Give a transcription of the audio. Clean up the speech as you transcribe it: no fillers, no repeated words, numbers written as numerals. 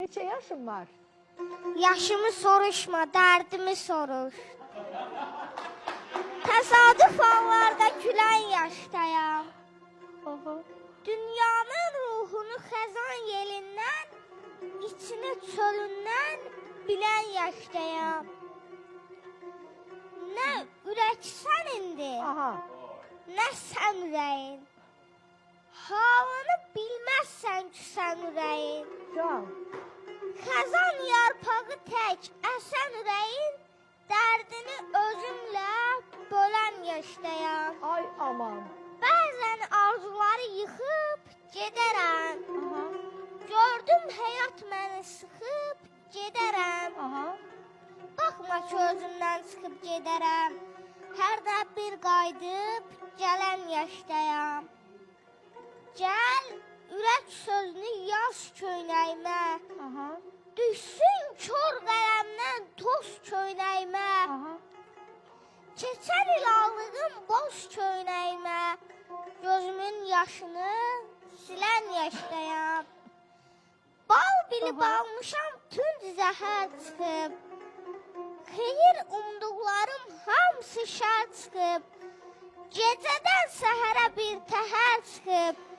Neçə yaşın var? Yaşımı soruşma, dərdimi soruş. Təsadüf anlarda gülən yaşdayam. Dünyanın ruhunu xəzan yelindən, içini çölündən bilən yaşdayam. Nə ürəksən indi, nə sən ürəyin. Halını bilməzsən ki, sən ürəyin. Can. Xəzan yarpağı tək əsən ürəyin, dərdini özümlə bölən yaşdayam. Ay aman. Bəzən arzuları yıxıb gedərəm. Gördüm həyat məni sıxıb gedərəm. Baxma ki, özümdən çıxıb gedərəm. Hərdə bir qayıdıb gələn yaşdayam. Gəl, ürək sözünü yaz köynəyimə. Düşsün kör qələmdən toz köynəyimə. Keçər il aldığım boz köynəyimə. Gözümün yaşını silən yaşdayam. Bal bilib almışam tünd zəhər çıxıb. Xeyir umduqlarım hamısı şər çıxıb. Gecədən səhərə bir təhər çıxıb.